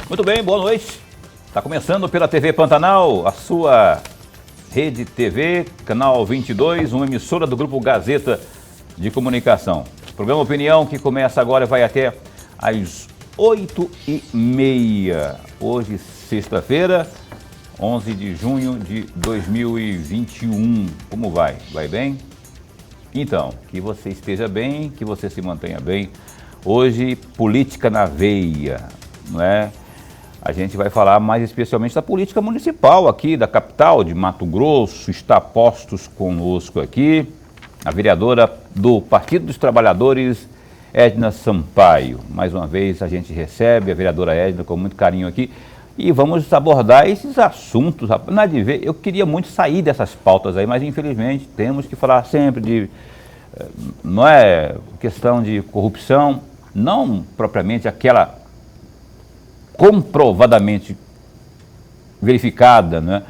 Muito bem, boa noite. Está começando pela TV Pantanal, a sua rede TV, canal 22, uma emissora do Grupo Gazeta de Comunicação. Programa Opinião que começa agora e vai até às 8h30. Hoje, sexta-feira, 11 de junho de 2021. Como vai? Vai bem? Então, que você esteja bem, que você se mantenha bem. Hoje, política na veia, não é? A gente vai falar mais especialmente da política municipal aqui da capital de Mato Grosso. Está postos conosco aqui a vereadora do Partido dos Trabalhadores, Edna Sampaio. Mais uma vez a gente recebe a vereadora Edna com muito carinho aqui e vamos abordar esses assuntos. Não é de ver, eu queria muito sair dessas pautas aí, mas infelizmente temos que falar sempre de, não é questão de corrupção, não propriamente aquela comprovadamente verificada, né?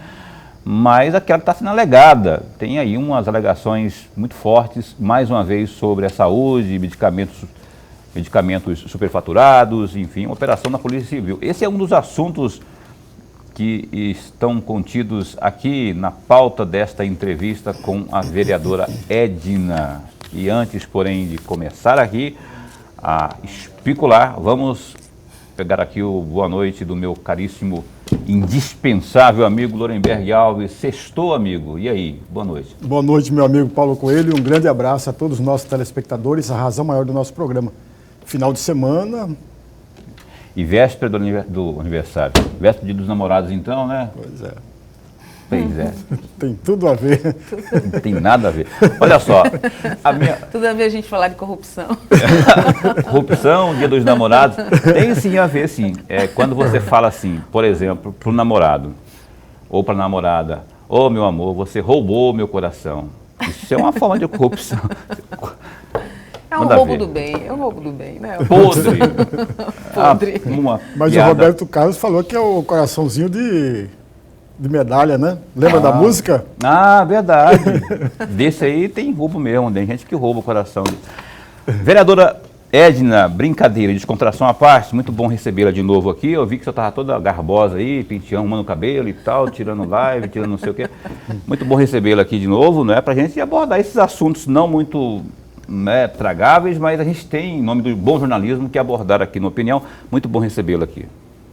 Mas aquela que está sendo alegada. Tem aí umas alegações muito fortes, mais uma vez, sobre a saúde, medicamentos superfaturados, enfim, uma operação na Polícia Civil. Esse é um dos assuntos que estão contidos aqui na pauta desta entrevista com a vereadora Edna. E antes, porém, de começar aqui a especular, vamos pegar aqui o boa noite do meu caríssimo, indispensável amigo Lorenberg Alves. Sextou, amigo. E aí? Boa noite. Boa noite, meu amigo Paulo Coelho. Um grande abraço a todos os nossos telespectadores, a razão maior do nosso programa. Final de semana. E véspera do aniversário. Véspera de dos namorados, então, né? Pois é. Pois é. Tem tudo a ver. Não tem nada a ver. Olha só. Tudo a ver a gente falar de corrupção. Corrupção, dia dos namorados. Tem sim a ver, sim. Quando você fala assim, por exemplo, para o namorado ou para a namorada: ô, meu amor, você roubou meu coração. Isso é uma forma de corrupção. É um roubo do bem, né? Podre. Podre. Mas piada. O Roberto Carlos falou que é o coraçãozinho de medalha, né? Lembra da música? Ah, verdade. Desse aí tem roubo mesmo, tem gente que rouba o coração. Vereadora Edna, brincadeira, descontração à parte, muito bom recebê-la de novo aqui. Eu vi que você estava toda garbosa aí, penteando, arrumando o cabelo e tal, tirando live, tirando não sei o quê. Muito bom recebê-la aqui de novo, né? Pra gente abordar esses assuntos não muito, né, tragáveis, mas a gente tem, em nome do bom jornalismo, que abordar aqui na Opinião. Muito bom recebê-la aqui.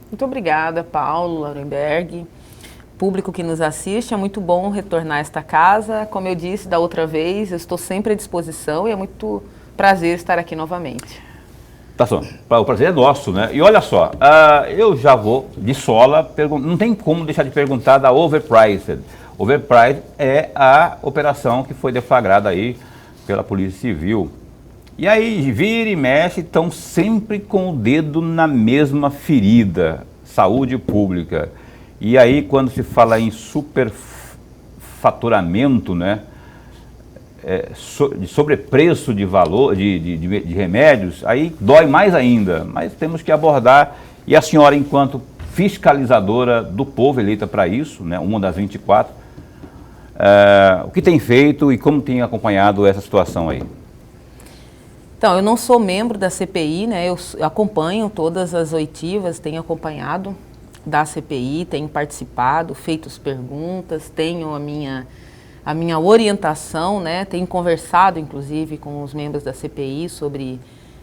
Muito obrigada, Paulo, Lorenberg. Público que nos assiste, é muito bom retornar a esta casa. Como eu disse da outra vez, eu estou sempre à disposição e é muito prazer estar aqui novamente. Tá só, o prazer é nosso, né? E olha só, eu já vou de sola, não tem como deixar de perguntar da Overpriced. Overpriced é a operação que foi deflagrada aí pela Polícia Civil. E aí, vira e mexe, estão sempre com o dedo na mesma ferida, saúde pública. E aí, quando se fala em superfaturamento, né, de sobrepreço de valor, de remédios, aí dói mais ainda. Mas temos que abordar, e a senhora, enquanto fiscalizadora do povo, eleita para isso, né, uma das 24, o que tem feito e como tem acompanhado essa situação aí? Então, eu não sou membro da CPI, né, eu acompanho todas as oitivas, tenho acompanhado da CPI, tenho participado, feito as perguntas, tenho a minha orientação, né? Tenho conversado, inclusive, com os membros da CPI sobre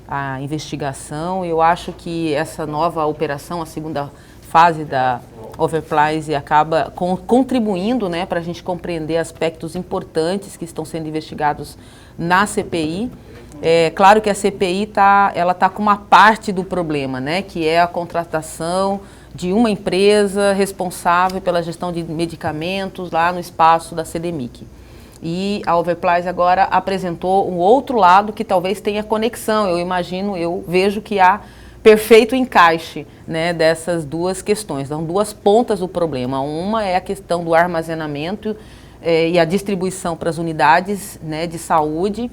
a investigação. Eu acho que essa nova operação, a segunda fase da Overprice, acaba contribuindo, né, para a gente compreender aspectos importantes que estão sendo investigados na CPI. É claro que a CPI tá com uma parte do problema, né, que é a contratação de uma empresa responsável pela gestão de medicamentos lá no espaço da CDMIC. E a Overprice agora apresentou um outro lado que talvez tenha conexão. Eu vejo que há perfeito encaixe, né, dessas duas questões. São duas pontas do problema. Uma é a questão do armazenamento e a distribuição para as unidades, né, de saúde,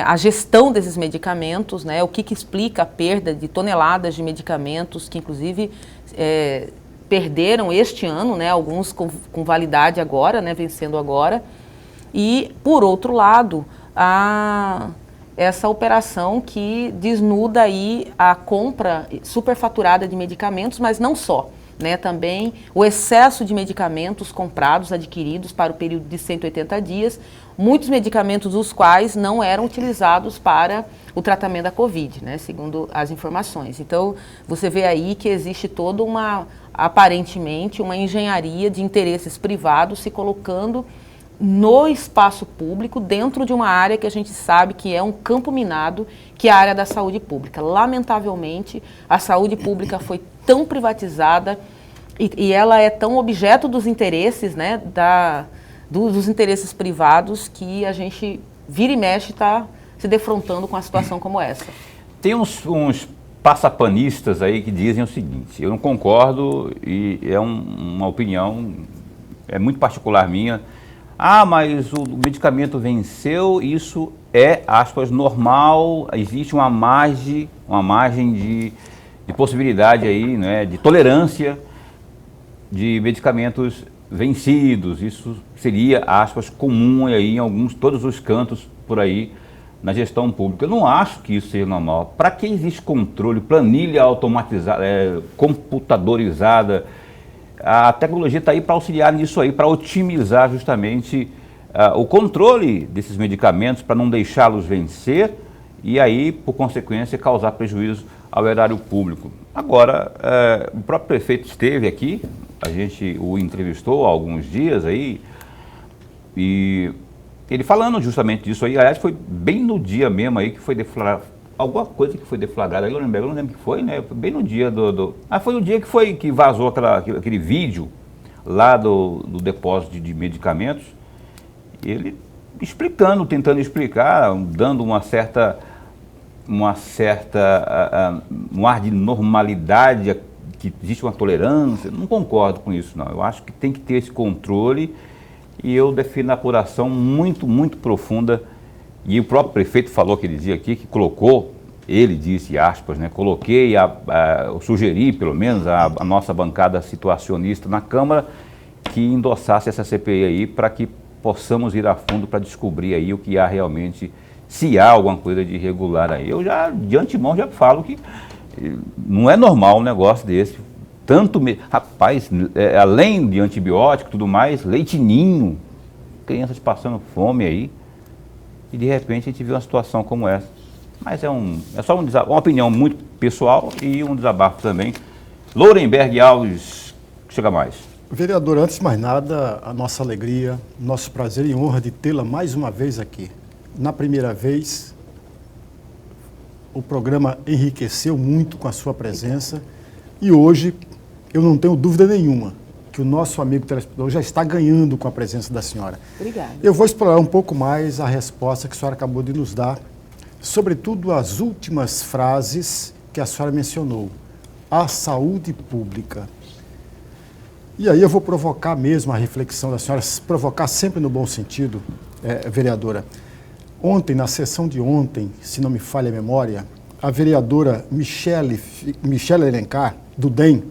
a gestão desses medicamentos, né, o que explica a perda de toneladas de medicamentos que, inclusive, perderam este ano, né, alguns com validade agora, né, vencendo agora. E, por outro lado, essa operação que desnuda aí a compra superfaturada de medicamentos, mas não só, né? Também o excesso de medicamentos comprados, adquiridos para o período de 180 dias, muitos medicamentos dos quais não eram utilizados para o tratamento da Covid, né? Segundo as informações. Então, você vê aí que existe toda aparentemente, uma engenharia de interesses privados se colocando no espaço público, dentro de uma área que a gente sabe que é um campo minado, que é a área da saúde pública. Lamentavelmente, a saúde pública foi tão privatizada e ela é tão objeto dos interesses, né, dos interesses privados, que a gente vira e mexe está se defrontando com uma situação como essa. Tem uns passapanistas aí que dizem o seguinte: eu não concordo e é uma opinião, é muito particular minha. Ah, mas o medicamento venceu, isso é, aspas, normal, existe uma margem de possibilidade aí, né, de tolerância de medicamentos vencidos. Isso seria, aspas, comum aí em todos os cantos por aí na gestão pública. Eu não acho que isso seja normal. Para que existe controle, planilha automatizada, computadorizada? A tecnologia está aí para auxiliar nisso aí, para otimizar justamente o controle desses medicamentos, para não deixá-los vencer e aí, por consequência, causar prejuízo ao erário público. Agora, o próprio prefeito esteve aqui, a gente o entrevistou há alguns dias aí, e ele falando justamente disso aí, aliás, foi bem no dia mesmo aí que foi deflagrado, alguma coisa que foi deflagrada, eu não lembro o que foi, né? Foi bem no dia foi o dia que vazou aquele vídeo lá do depósito de medicamentos, ele explicando, tentando explicar, dando um ar de normalidade, que existe uma tolerância. Não concordo com isso, não. Eu acho que tem que ter esse controle e eu defino a apuração muito, muito profunda. E o próprio prefeito falou aquele dia aqui que colocou, ele disse, aspas, né, eu sugeri, pelo menos, a nossa bancada situacionista na Câmara que endossasse essa CPI aí para que possamos ir a fundo para descobrir aí o que há realmente, se há alguma coisa de irregular aí. Eu já, de antemão, já falo que não é normal um negócio desse. Rapaz, além de antibiótico e tudo mais, leite ninho, crianças passando fome aí. E de repente a gente vê uma situação como essa. Mas é só uma opinião muito pessoal e um desabafo também. Lourenberg Alves, chega mais. Vereador, antes de mais nada, a nossa alegria, nosso prazer e honra de tê-la mais uma vez aqui. Na primeira vez, o programa enriqueceu muito com a sua presença e hoje eu não tenho dúvida nenhuma que o nosso amigo telespectador já está ganhando com a presença da senhora. Obrigada. Eu vou explorar um pouco mais a resposta que a senhora acabou de nos dar, sobretudo as últimas frases que a senhora mencionou. A saúde pública. E aí eu vou provocar mesmo a reflexão da senhora, provocar sempre no bom sentido, vereadora. Ontem, na sessão de ontem, se não me falha a memória, a vereadora Michele Alencar, do DEM,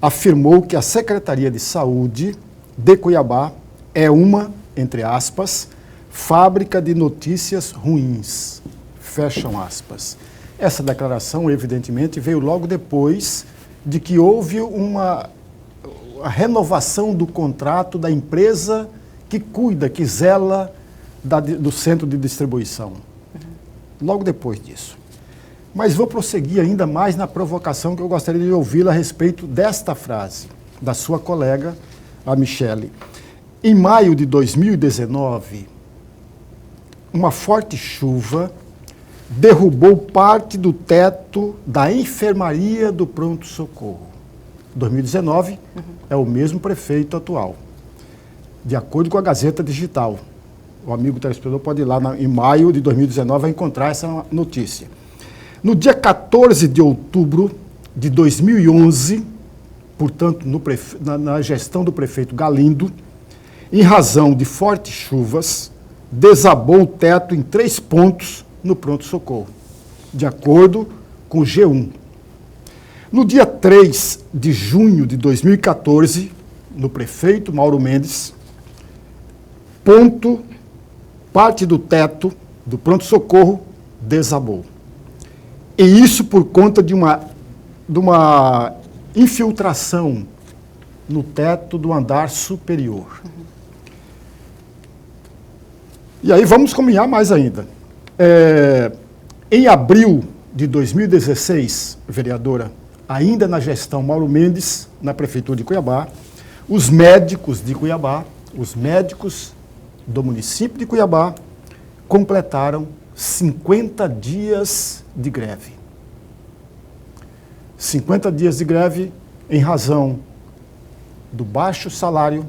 afirmou que a Secretaria de Saúde de Cuiabá é uma, entre aspas, fábrica de notícias ruins, fecham aspas. Essa declaração, evidentemente, veio logo depois de que houve a renovação do contrato da empresa que cuida, que zela do centro de distribuição. Logo depois disso. Mas vou prosseguir ainda mais na provocação que eu gostaria de ouvi-la a respeito desta frase, da sua colega, a Michele. Em maio de 2019, uma forte chuva derrubou parte do teto da enfermaria do pronto-socorro. 2019 é o mesmo prefeito atual, de acordo com a Gazeta Digital. O amigo telespectador pode ir lá em maio de 2019 vai encontrar essa notícia. No dia 14 de outubro de 2011, portanto, na gestão do prefeito Galindo, em razão de fortes chuvas, desabou o teto em 3 pontos no pronto-socorro, de acordo com o G1. No dia 3 de junho de 2014, no prefeito Mauro Mendes, parte do teto do pronto-socorro desabou. E isso por conta de uma infiltração no teto do andar superior. E aí vamos caminhar mais ainda. Em abril de 2016, vereadora, ainda na gestão Mauro Mendes, na Prefeitura de Cuiabá, os médicos de Cuiabá, os médicos do município de Cuiabá, completaram 50 dias de greve. 50 dias de greve em razão do baixo salário,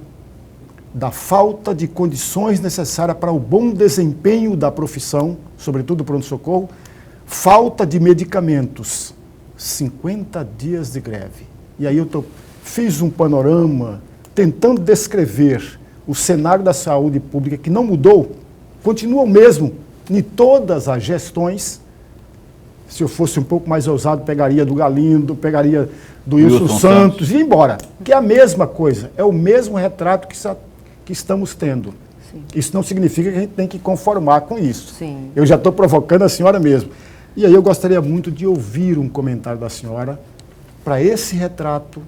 da falta de condições necessárias para o bom desempenho da profissão, sobretudo o pronto-socorro, falta de medicamentos. 50 dias de greve. E aí fiz um panorama tentando descrever o cenário da saúde pública, que não mudou, continua o mesmo em todas as gestões. Se eu fosse um pouco mais ousado, pegaria do Galindo, pegaria do Wilson Santos e ia embora. Que é a mesma coisa, é o mesmo retrato que estamos tendo. Sim. Isso não significa que a gente tem que conformar com isso. Sim. Eu já estou provocando a senhora mesmo. E aí eu gostaria muito de ouvir um comentário da senhora para esse retrato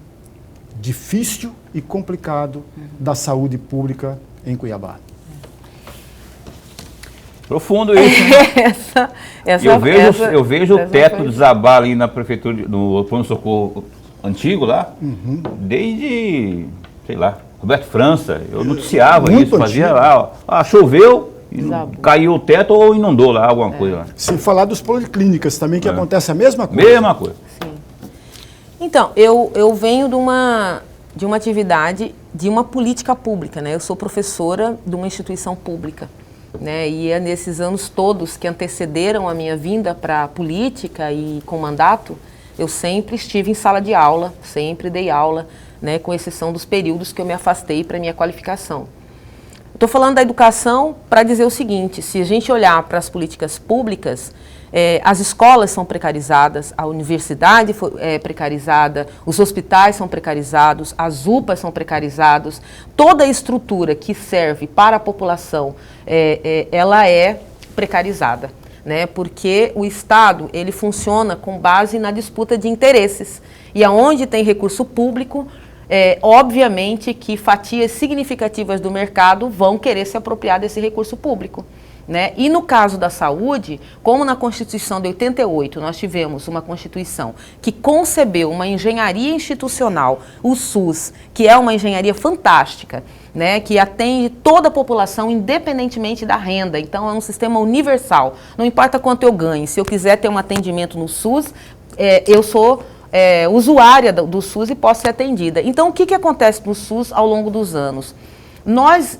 difícil e complicado da saúde pública em Cuiabá. Profundo isso, né? Eu vejo o teto desabar ali na prefeitura, no pronto-socorro antigo lá, desde, sei lá, Roberto França. Eu noticiava muito isso, fazia lá, choveu, caiu o teto ou inundou lá, alguma coisa lá. Sem falar dos policlínicas também, que acontece a mesma coisa. Mesma coisa. Sim. Então, eu venho de uma atividade, de uma política pública, né? Eu sou professora de uma instituição pública, né? E é nesses anos todos que antecederam a minha vinda para a política e com mandato, eu sempre estive em sala de aula, sempre dei aula, né? Com exceção dos períodos que eu me afastei para minha qualificação. Estou falando da educação para dizer o seguinte: se a gente olhar para as políticas públicas, as escolas são precarizadas, a universidade é precarizada, os hospitais são precarizados, as UPAs são precarizados, toda a estrutura que serve para a população, ela é precarizada, né? Porque o Estado, ele funciona com base na disputa de interesses, e aonde tem recurso público, obviamente que fatias significativas do mercado vão querer se apropriar desse recurso público, né? E no caso da saúde, como na Constituição de 88 nós tivemos uma Constituição que concebeu uma engenharia institucional, o SUS, que é uma engenharia fantástica, né? Que atende toda a população independentemente da renda, então é um sistema universal, não importa quanto eu ganhe, se eu quiser ter um atendimento no SUS, eu sou usuária do SUS e posso ser atendida. Então, o que acontece no SUS ao longo dos anos? Nós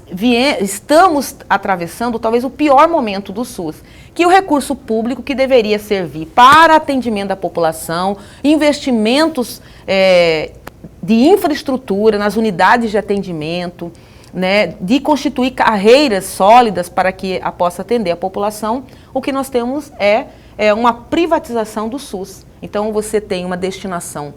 estamos atravessando talvez o pior momento do SUS, que o recurso público que deveria servir para atendimento da população, investimentos de infraestrutura nas unidades de atendimento, né, de constituir carreiras sólidas para que possa atender a população, o que nós temos é uma privatização do SUS. Então, você tem uma destinação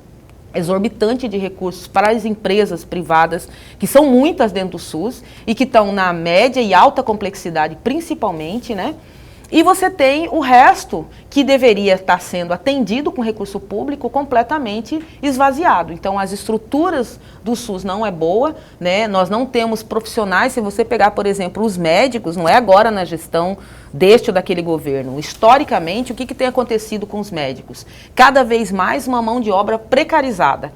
exorbitante de recursos para as empresas privadas, que são muitas dentro do SUS, e que estão na média e alta complexidade, principalmente, né? E você tem o resto que deveria estar sendo atendido com recurso público completamente esvaziado. Então, as estruturas do SUS não é boa, né? Nós não temos profissionais. Se você pegar, por exemplo, os médicos, não é agora na gestão deste ou daquele governo. Historicamente, o que tem acontecido com os médicos? Cada vez mais uma mão de obra precarizada.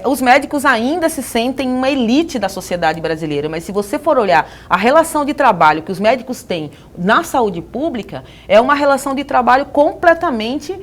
Os médicos ainda se sentem uma elite da sociedade brasileira, mas se você for olhar a relação de trabalho que os médicos têm na saúde pública, é uma relação de trabalho completamente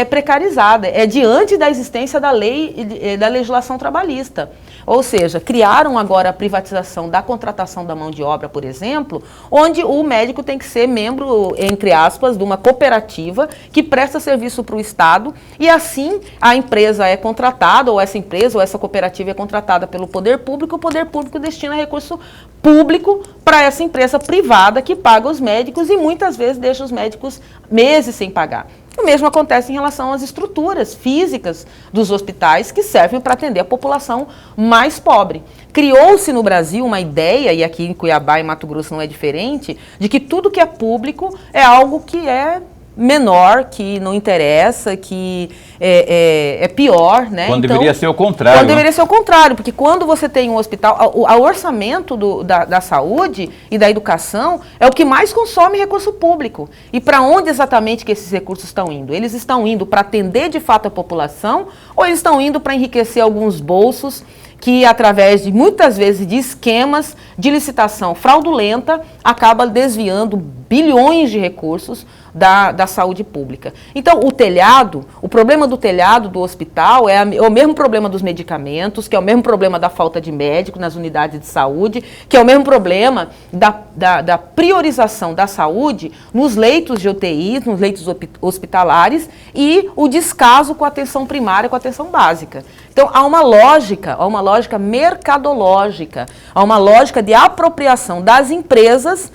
precarizada, diante da existência da lei, da legislação trabalhista. Ou seja, criaram agora a privatização da contratação da mão de obra, por exemplo, onde o médico tem que ser membro, entre aspas, de uma cooperativa que presta serviço para o Estado, e assim a empresa é contratada, ou essa empresa ou essa cooperativa é contratada pelo poder público, o poder público destina recurso público para essa empresa privada que paga os médicos e muitas vezes deixa os médicos meses sem pagar. O mesmo acontece em relação às estruturas físicas dos hospitais que servem para atender a população mais pobre. Criou-se no Brasil uma ideia, e aqui em Cuiabá e Mato Grosso não é diferente, de que tudo que é público é algo que é menor, que não interessa, que é pior, né? Quando deveria ser o contrário. Quando deveria ser o contrário, porque quando você tem um hospital, o orçamento da saúde e da educação é o que mais consome recurso público. E para onde exatamente que esses recursos estão indo? Eles estão indo para atender de fato a população ou eles estão indo para enriquecer alguns bolsos que, através de, muitas vezes, de esquemas de licitação fraudulenta, acaba desviando bilhões de recursos da saúde pública. Então, o problema do telhado do hospital é o mesmo problema dos medicamentos, que é o mesmo problema da falta de médico nas unidades de saúde, que é o mesmo problema da priorização da saúde nos leitos de UTI, nos leitos hospitalares, e o descaso com a atenção primária, com a atenção básica. Então, há uma lógica mercadológica, há uma lógica de apropriação das empresas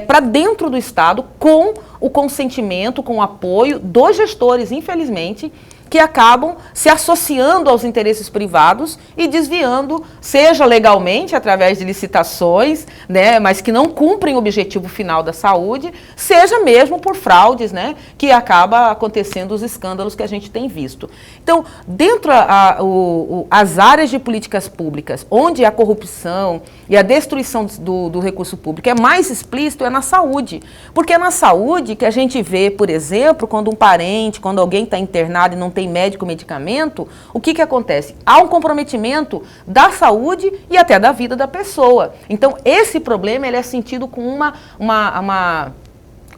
para dentro do Estado, com o consentimento, com o apoio dos gestores, infelizmente, que acabam se associando aos interesses privados e desviando, seja legalmente, através de licitações, né, mas que não cumprem o objetivo final da saúde, seja mesmo por fraudes, né, que acaba acontecendo os escândalos que a gente tem visto. Então, dentro as áreas de políticas públicas, onde a corrupção e a destruição do recurso público é mais explícito, é na saúde. Porque é na saúde que a gente vê, por exemplo, quando um parente, quando alguém está internado e não tem médico, medicamento, o que acontece? Há um comprometimento da saúde e até da vida da pessoa. Então, esse problema ele é sentido com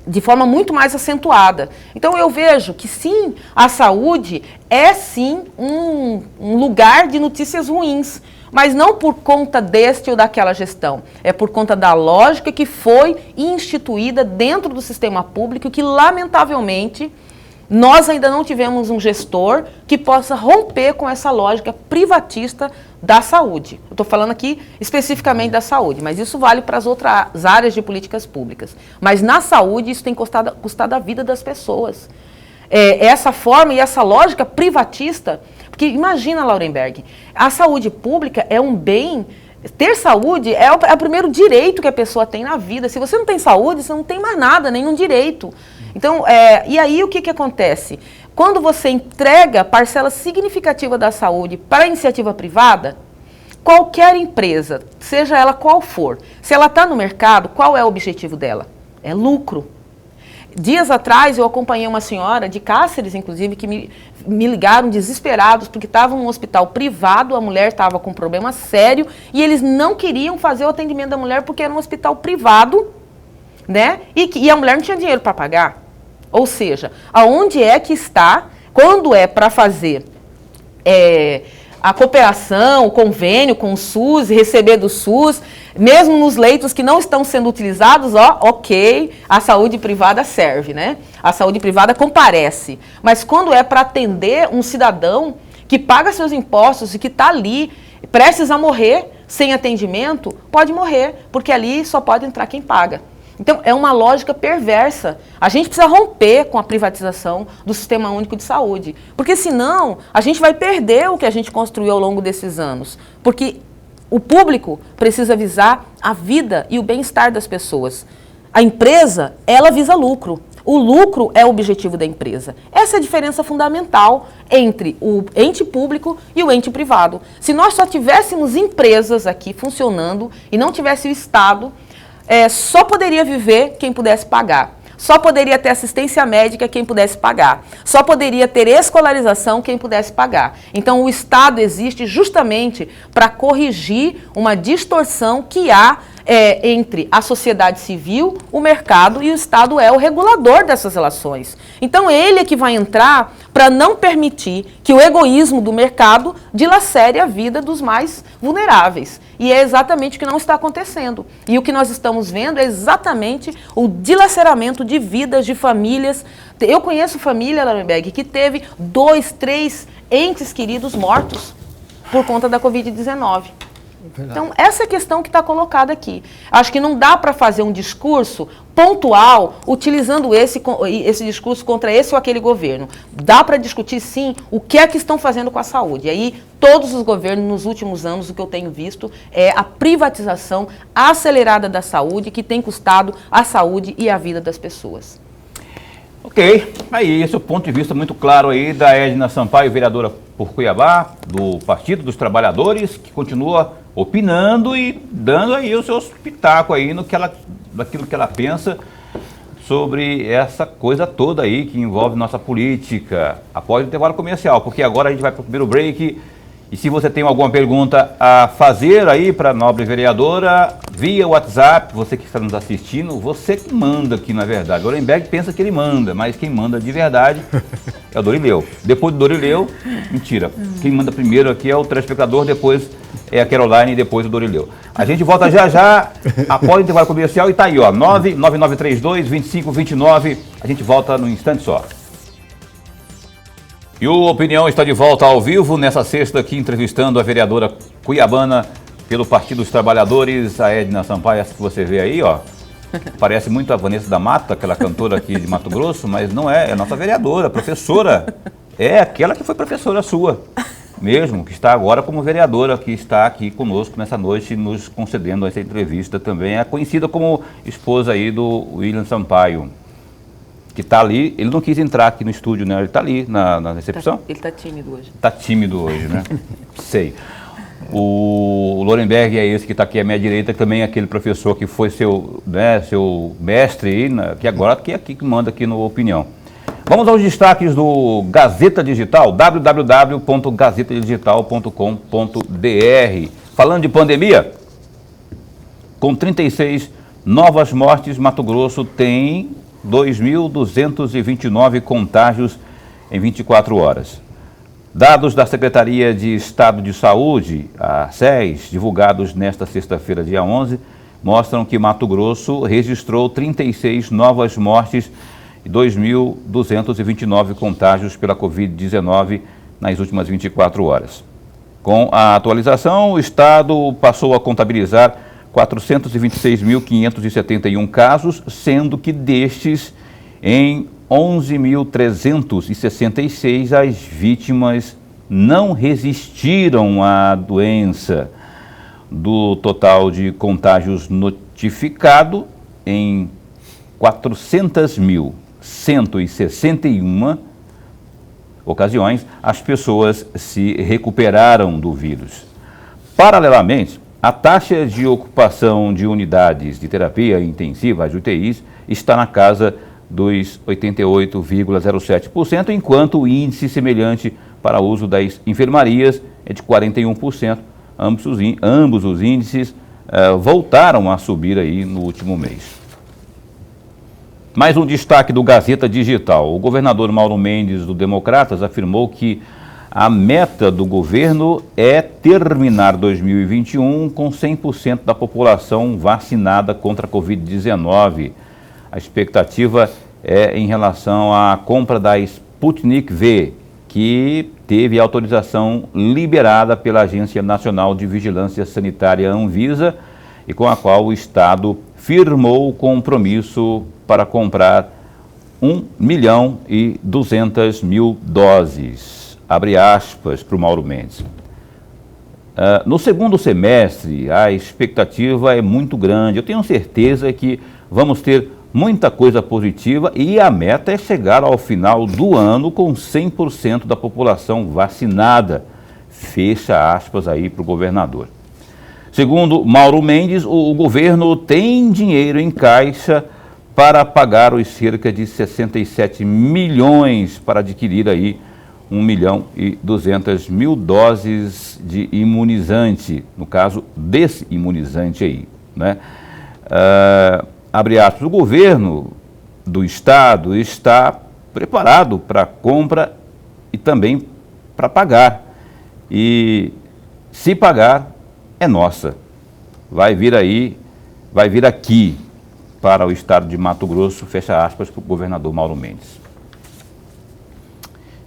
de forma muito mais acentuada. Então, eu vejo que, sim, a saúde é, sim, um lugar de notícias ruins, mas não por conta deste ou daquela gestão. É por conta da lógica que foi instituída dentro do sistema público, que, lamentavelmente, nós ainda não tivemos um gestor que possa romper com essa lógica privatista da saúde. Eu estou falando aqui especificamente da saúde, mas isso vale para as outras áreas de políticas públicas. Mas na saúde isso tem custado a vida das pessoas. Essa forma e essa lógica privatista, porque imagina, Laurenberg, a saúde pública é um bem. Ter saúde é o primeiro direito que a pessoa tem na vida. Se você não tem saúde, você não tem mais nada, nenhum direito. Então, e aí o que acontece? Quando você entrega parcela significativa da saúde para a iniciativa privada, qualquer empresa, seja ela qual for, se ela está no mercado, qual é o objetivo dela? É lucro. Dias atrás eu acompanhei uma senhora de Cáceres, inclusive, que me ligaram desesperados porque estavam num hospital privado, a mulher estava com um problema sério e eles não queriam fazer o atendimento da mulher porque era um hospital privado, né? E a mulher não tinha dinheiro para pagar. Ou seja, aonde é que está, quando é para fazer a cooperação, o convênio com o SUS, receber do SUS, mesmo nos leitos que não estão sendo utilizados, ok, a saúde privada serve, né? A saúde privada comparece. Mas quando é para atender um cidadão que paga seus impostos e que está ali, prestes a morrer, sem atendimento, pode morrer, porque ali só pode entrar quem paga. Então, é uma lógica perversa. A gente precisa romper com a privatização do Sistema Único de Saúde, porque senão a gente vai perder o que a gente construiu ao longo desses anos, porque o público precisa visar a vida e o bem-estar das pessoas. A empresa, ela visa lucro. O lucro é o objetivo da empresa. Essa é a diferença fundamental entre o ente público e o ente privado. Se nós só tivéssemos empresas aqui funcionando e não tivesse o Estado, só poderia viver quem pudesse pagar. Só poderia ter assistência médica quem pudesse pagar. Só poderia ter escolarização quem pudesse pagar. Então, o Estado existe justamente para corrigir uma distorção que há entre a sociedade civil, o mercado, e o Estado é o regulador dessas relações. Então, ele é que vai entrar para não permitir que o egoísmo do mercado dilacere a vida dos mais vulneráveis. E é exatamente o que não está acontecendo. E o que nós estamos vendo é exatamente o dilaceramento de vidas, de famílias. Eu conheço família, Laurenberg, que teve 2, 3 entes queridos mortos por conta da Covid-19. Então, essa é a questão que está colocada aqui. Acho que não dá para fazer um discurso pontual utilizando esse discurso contra esse ou aquele governo. Dá para discutir, sim, o que é que estão fazendo com a saúde. E aí, todos os governos, nos últimos anos, o que eu tenho visto é a privatização acelerada da saúde, que tem custado a saúde e a vida das pessoas. Ok, aí esse é o ponto de vista muito claro aí da Edna Sampaio, vereadora por Cuiabá, do Partido dos Trabalhadores, que continua opinando e dando aí os seus pitacos aí naquilo que ela pensa sobre essa coisa toda aí que envolve nossa política, após o intervalo comercial, porque agora a gente vai para o primeiro break. E se você tem alguma pergunta a fazer aí para a nobre vereadora, via WhatsApp, você que está nos assistindo, você que manda aqui na verdade. O Lorenberg pensa que ele manda, mas quem manda de verdade é o Dorileu. Depois do Dorileu, mentira, quem manda primeiro aqui é o telespectador, depois é a Caroline e depois o Dorileu. A gente volta já, após o intervalo comercial, e tá aí, ó, 99932-2529, a gente volta num instante só. E o Opinião está de volta ao vivo nessa sexta aqui, entrevistando a vereadora cuiabana pelo Partido dos Trabalhadores, a Edna Sampaio, essa que você vê aí, ó. Parece muito a Vanessa da Mata, aquela cantora aqui de Mato Grosso, mas não é, é a nossa vereadora, professora. É aquela que foi professora sua, mesmo, que está agora como vereadora, que está aqui conosco nessa noite, nos concedendo essa entrevista também. É conhecida como esposa aí do William Sampaio, que está ali. Ele não quis entrar aqui no estúdio, né? Ele está ali na recepção. Ele está tímido hoje. Está tímido hoje, né? Sei. O Lorenberg é esse que está aqui à minha direita, também é aquele professor que foi seu mestre aí, que agora que é aqui que manda aqui no Opinião. Vamos aos destaques do Gazeta Digital, www.gazetadigital.com.br. Falando de pandemia, com 36 novas mortes, Mato Grosso tem 2.229 contágios em 24 horas. Dados da Secretaria de Estado de Saúde, a SES, divulgados nesta sexta-feira, dia 11, mostram que Mato Grosso registrou 36 novas mortes e 2.229 contágios pela Covid-19 nas últimas 24 horas. Com a atualização, o Estado passou a contabilizar 426.571 casos, sendo que destes, em 11.366, as vítimas não resistiram à doença. Do total de contágios notificado, em 400.161 ocasiões, as pessoas se recuperaram do vírus. Paralelamente, a taxa de ocupação de unidades de terapia intensiva, as UTIs, está na casa dos 88,07%, enquanto o índice semelhante para o uso das enfermarias é de 41%. Ambos os índices voltaram a subir aí no último mês. Mais um destaque do Gazeta Digital. O governador Mauro Mendes, do Democratas, afirmou que a meta do governo é terminar 2021 com 100% da população vacinada contra a Covid-19. A expectativa é em relação à compra da Sputnik V, que teve autorização liberada pela Agência Nacional de Vigilância Sanitária, Anvisa, e com a qual o Estado firmou o compromisso para comprar 1.200.000 doses. Abre aspas para o Mauro Mendes. No segundo semestre, a expectativa é muito grande. Eu tenho certeza que vamos ter muita coisa positiva e a meta é chegar ao final do ano com 100% da população vacinada. Fecha aspas aí para o governador. Segundo Mauro Mendes, o governo tem dinheiro em caixa para pagar os cerca de 67 milhões para adquirir aí 1.200.000 doses de imunizante, no caso desse imunizante aí, né? Abre aspas, o governo do Estado está preparado para a compra e também para pagar. E se pagar, é nossa. Vai vir aqui para o Estado de Mato Grosso, fecha aspas, para o governador Mauro Mendes.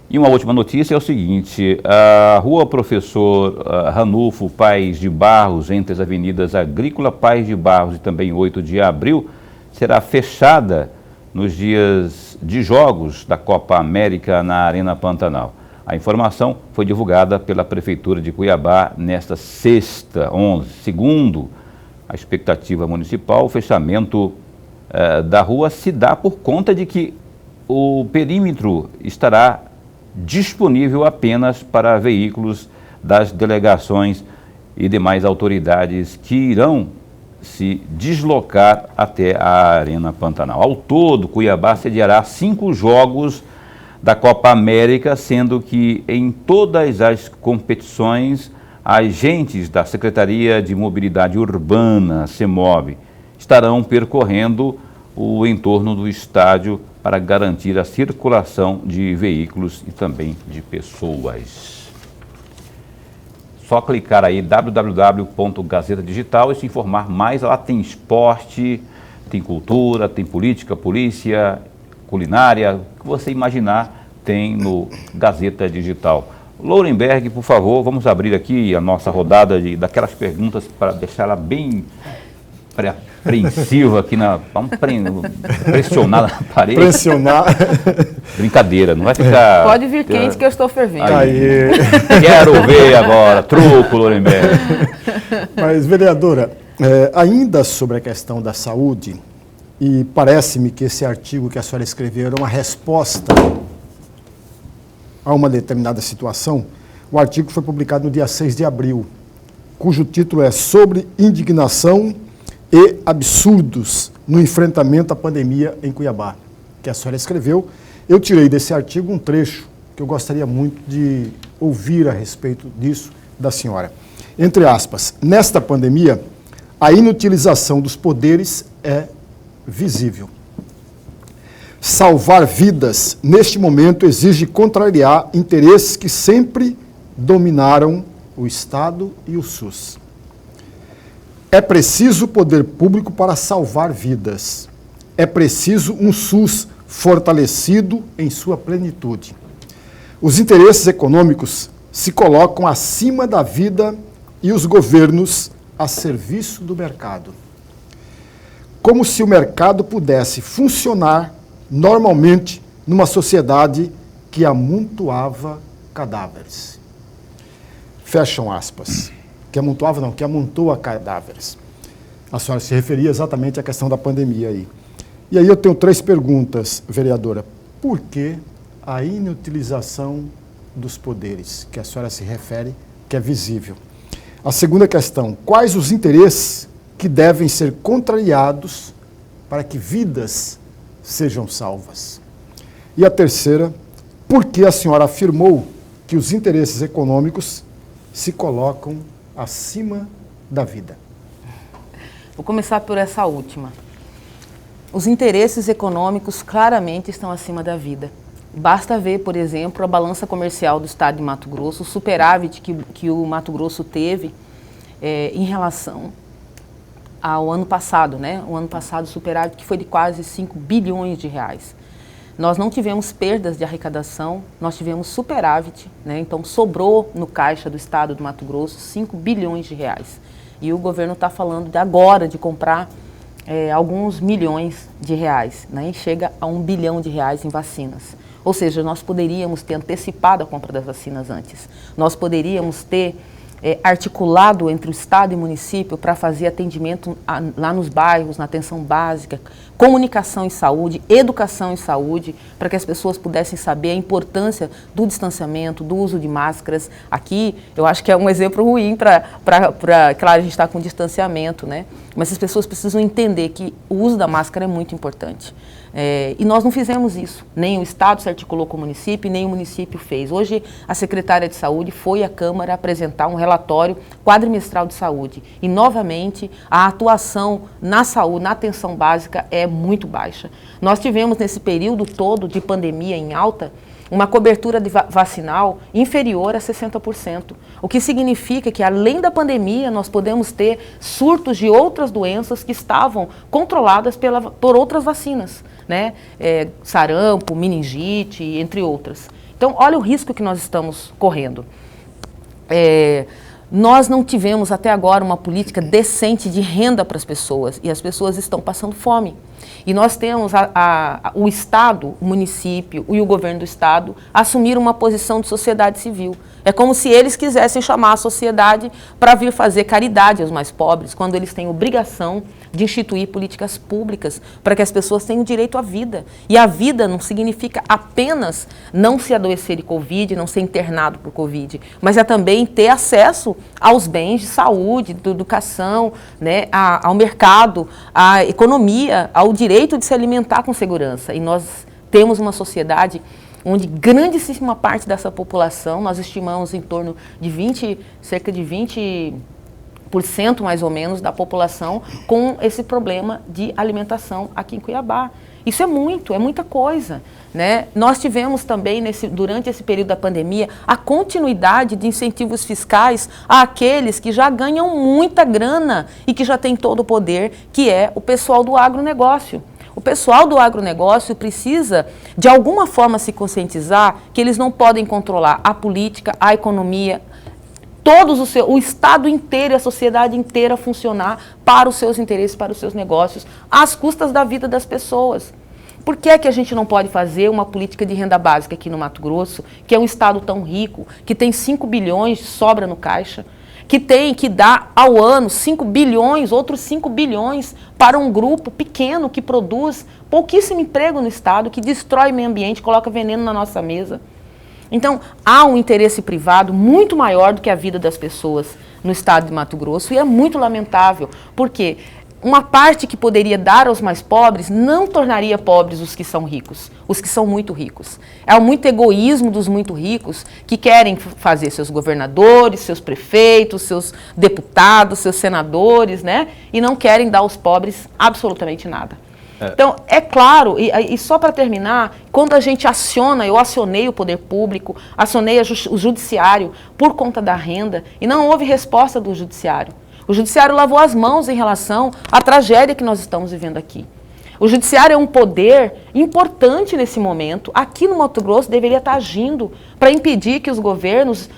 E uma última notícia é o seguinte, a rua Professor Ranulfo Paes de Barros, entre as avenidas Agrícola Paes de Barros e também 8 de abril, será fechada nos dias de jogos da Copa América na Arena Pantanal. A informação foi divulgada pela Prefeitura de Cuiabá nesta sexta, 11. Segundo a expectativa municipal, o fechamento da rua se dá por conta de que o perímetro estará disponível apenas para veículos das delegações e demais autoridades que irão se deslocar até a Arena Pantanal. Ao todo, Cuiabá sediará 5 jogos da Copa América, sendo que em todas as competições, agentes da Secretaria de Mobilidade Urbana, CEMOB, estarão percorrendo o entorno do estádio para garantir a circulação de veículos e também de pessoas. Só clicar aí www.gazeta digital e se informar mais. Lá tem esporte, tem cultura, tem política, polícia, culinária, o que você imaginar tem no Gazeta Digital. Lourenberg, por favor, vamos abrir aqui a nossa rodada daquelas perguntas para deixar ela bem apreensiva aqui vamos pressionar na parede. Pressionar. Brincadeira, não vai ficar... Pode vir quente que eu estou fervendo. Aí. Quero ver agora, truco, Lourenberg. Mas, vereadora, ainda sobre a questão da saúde, e parece-me que esse artigo que a senhora escreveu era uma resposta a uma determinada situação. O artigo foi publicado no dia 6 de abril, cujo título é Sobre Indignação e Absurdos no Enfrentamento à Pandemia em Cuiabá, que a senhora escreveu. Eu tirei desse artigo um trecho que eu gostaria muito de ouvir a respeito disso da senhora. Entre aspas, nesta pandemia, a inutilização dos poderes é visível. Salvar vidas, neste momento, exige contrariar interesses que sempre dominaram o Estado e o SUS. É preciso poder público para salvar vidas. É preciso um SUS fortalecido em sua plenitude. Os interesses econômicos se colocam acima da vida e os governos a serviço do mercado. Como se o mercado pudesse funcionar normalmente numa sociedade que amontoava cadáveres. Fecham aspas. Que amontoava não, que amontoa cadáveres. A senhora se referia exatamente à questão da pandemia aí. E aí eu tenho 3 perguntas, vereadora. Por que a inutilização dos poderes, que a senhora se refere, que é visível? A segunda questão, quais os interesses que devem ser contrariados para que vidas sejam salvas? E a terceira, por que a senhora afirmou que os interesses econômicos se colocam acima da vida? Vou começar por essa última. Os interesses econômicos claramente estão acima da vida. Basta ver, por exemplo, a balança comercial do estado de Mato Grosso, o superávit que o Mato Grosso teve em relação ao ano passado, né? O ano passado, o superávit que foi de quase 5 bilhões de reais. Nós não tivemos perdas de arrecadação, nós tivemos superávit, né? Então sobrou no caixa do estado do Mato Grosso 5 bilhões de reais. E o governo está falando agora de comprar alguns milhões de reais, né? E chega a 1 bilhão de reais em vacinas. Ou seja, nós poderíamos ter antecipado a compra das vacinas antes. Nós poderíamos ter articulado entre o Estado e o município para fazer atendimento lá nos bairros, na atenção básica, comunicação em saúde, educação em saúde, para que as pessoas pudessem saber a importância do distanciamento, do uso de máscaras. Aqui, eu acho que é um exemplo ruim claro, a gente está com distanciamento, né? Mas as pessoas precisam entender que o uso da máscara é muito importante. E nós não fizemos isso, nem o Estado se articulou com o município, nem o município fez. Hoje, a secretária de Saúde foi à Câmara apresentar um relatório quadrimestral de saúde. E, novamente, a atuação na saúde, na atenção básica, é muito baixa. Nós tivemos, nesse período todo de pandemia em alta, uma cobertura vacinal inferior a 60%, o que significa que, além da pandemia, nós podemos ter surtos de outras doenças que estavam controladas por outras vacinas, né? Sarampo, meningite, entre outras. Então, olha o risco que nós estamos correndo. Nós não tivemos até agora uma política decente de renda para as pessoas e as pessoas estão passando fome. E nós temos o Estado, o município e o governo do Estado assumir uma posição de sociedade civil. É como se eles quisessem chamar a sociedade para vir fazer caridade aos mais pobres, quando eles têm obrigação de instituir políticas públicas para que as pessoas tenham direito à vida. E a vida não significa apenas não se adoecer de Covid, não ser internado por Covid, mas é também ter acesso aos bens de saúde, de educação, né, ao mercado, à economia, ao direito de se alimentar com segurança. E nós temos uma sociedade onde grandíssima parte dessa população, nós estimamos em torno de cerca de 20% mais ou menos da população com esse problema de alimentação aqui em Cuiabá. Isso é muita coisa, né? Nós tivemos também, durante esse período da pandemia, a continuidade de incentivos fiscais àqueles que já ganham muita grana e que já têm todo o poder, que é o pessoal do agronegócio. O pessoal do agronegócio precisa, de alguma forma, se conscientizar que eles não podem controlar a política, a economia, o Estado inteiro e a sociedade inteira funcionar para os seus interesses, para os seus negócios, às custas da vida das pessoas. Por que é que a gente não pode fazer uma política de renda básica aqui no Mato Grosso, que é um estado tão rico, que tem 5 bilhões de sobra no caixa, que dá ao ano 5 bilhões, outros 5 bilhões para um grupo pequeno que produz pouquíssimo emprego no estado, que destrói o meio ambiente, coloca veneno na nossa mesa? Então, há um interesse privado muito maior do que a vida das pessoas no estado de Mato Grosso e é muito lamentável, porque uma parte que poderia dar aos mais pobres não tornaria pobres os que são ricos, os que são muito ricos. É muito egoísmo dos muito ricos que querem fazer seus governadores, seus prefeitos, seus deputados, seus senadores, né? E não querem dar aos pobres absolutamente nada. Então, é claro, e só para terminar, quando a gente eu acionei o poder público, acionei o judiciário por conta da renda, e não houve resposta do judiciário. O judiciário lavou as mãos em relação à tragédia que nós estamos vivendo aqui. O judiciário é um poder importante nesse momento, aqui no Mato Grosso deveria estar agindo para impedir que os governos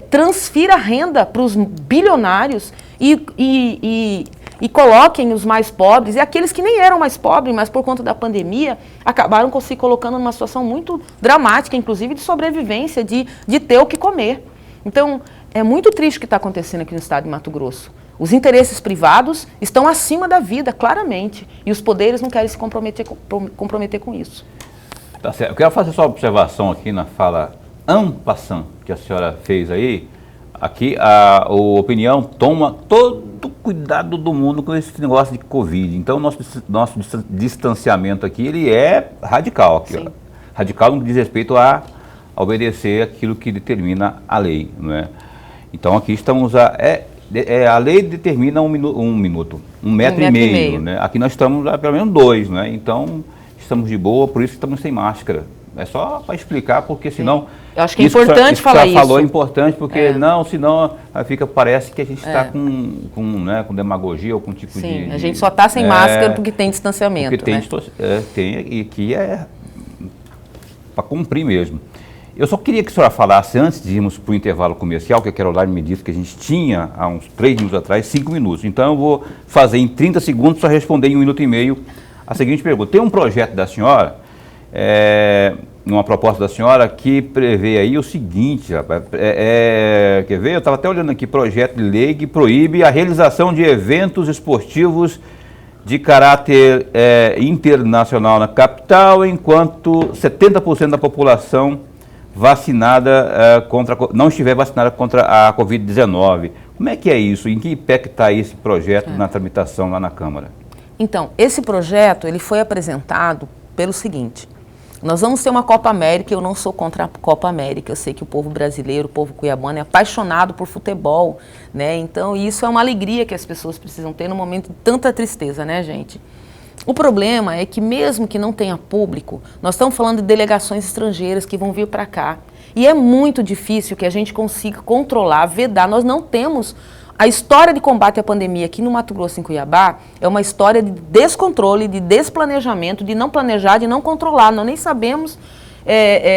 transfiram renda para os bilionários e coloquem os mais pobres, e aqueles que nem eram mais pobres, mas por conta da pandemia, acabaram se colocando numa situação muito dramática, inclusive de sobrevivência, de ter o que comer. Então, é muito triste o que está acontecendo aqui no estado de Mato Grosso. Os interesses privados estão acima da vida, claramente, e os poderes não querem se comprometer com isso. Tá certo. Eu quero fazer só uma observação aqui na fala en passant que a senhora fez aí. Aqui a opinião toma todo o cuidado do mundo com esse negócio de Covid. Então, nosso distanciamento aqui, ele é radical. Aqui, ó. Radical no que diz respeito a obedecer aquilo que determina a lei. Não é? Então, aqui estamos... a lei determina um metro e meio. Né? Aqui nós estamos a pelo menos 2, né? Então estamos de boa, por isso estamos sem máscara. É só para explicar, porque senão... Eu acho que é importante falar isso. Falou é importante, porque senão parece que a gente está com demagogia ou com tipo de... Sim, a gente só está sem máscara porque tem distanciamento. Porque tem, e que é para cumprir mesmo. Eu só queria que a senhora falasse, antes de irmos para o intervalo comercial, que a Caroline me disse que a gente tinha, há uns 3 minutos atrás, 5 minutos. Então, eu vou fazer em 30 segundos, só responder em 1 minuto e meio a seguinte pergunta. Tem um projeto da senhora, uma proposta da senhora, que prevê aí o seguinte, rapaz, quer ver? Eu estava até olhando aqui, projeto de lei que proíbe a realização de eventos esportivos de caráter internacional na capital, enquanto 70% da população vacinada não estiver vacinada contra a Covid-19. Como é que é isso? Em que pé está esse projeto na tramitação lá na Câmara? Então, esse projeto ele foi apresentado pelo seguinte: nós vamos ter uma Copa América. Eu não sou contra a Copa América. Eu sei que o povo brasileiro, o povo cuiabano é apaixonado por futebol, né? Então, isso é uma alegria que as pessoas precisam ter no momento de tanta tristeza, né, gente? O problema é que mesmo que não tenha público, nós estamos falando de delegações estrangeiras que vão vir para cá. E é muito difícil que a gente consiga controlar, vedar. Nós não temos... A história de combate à pandemia aqui no Mato Grosso, em Cuiabá, é uma história de descontrole, de desplanejamento, de não planejar, de não controlar. Nós nem sabemos,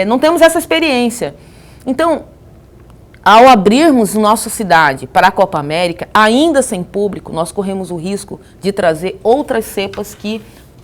não temos essa experiência. Então, ao abrirmos nossa cidade para a Copa América, ainda sem público, nós corremos o risco de trazer outras cepas que,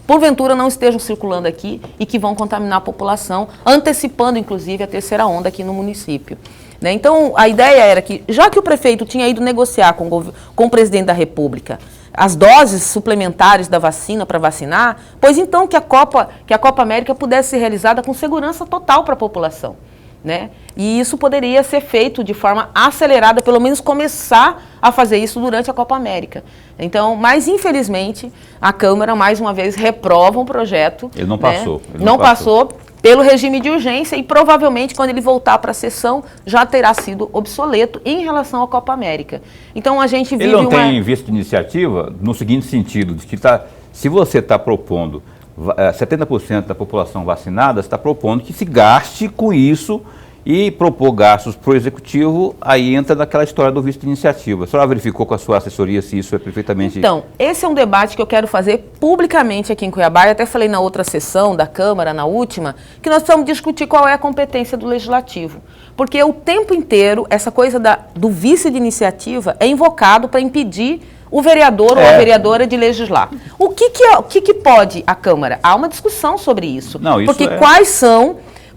porventura, não estejam circulando aqui e que vão contaminar a população, antecipando, inclusive, a terceira onda aqui no município. Né? Então, a ideia era que, já que o prefeito tinha ido negociar com o presidente da República as doses suplementares da vacina para vacinar, pois então que a Copa América pudesse ser realizada com segurança total para a população, né? E isso poderia ser feito de forma acelerada, pelo menos começar a fazer isso durante a Copa América. Então, mas infelizmente, a Câmara, mais uma vez, reprova um projeto. Ele não passou. Né? Não passou pelo regime de urgência e provavelmente, quando ele voltar para a sessão, já terá sido obsoleto em relação à Copa América. Então, a gente vive Ele não tem visto de iniciativa no seguinte sentido, de que se você está propondo 70% da população vacinada, você está propondo que se gaste com isso e propor gastos para o Executivo, aí entra naquela história do visto de iniciativa. A senhora verificou com a sua assessoria se isso é perfeitamente... Então, esse é um debate que eu quero fazer publicamente aqui em Cuiabá. Eu até falei na outra sessão da Câmara, na última, que nós precisamos discutir qual é a competência do Legislativo. Porque o tempo inteiro, essa coisa do vice de iniciativa é invocado para impedir o vereador ou a vereadora de legislar. O que pode a Câmara? Há uma discussão sobre isso. Não, isso porque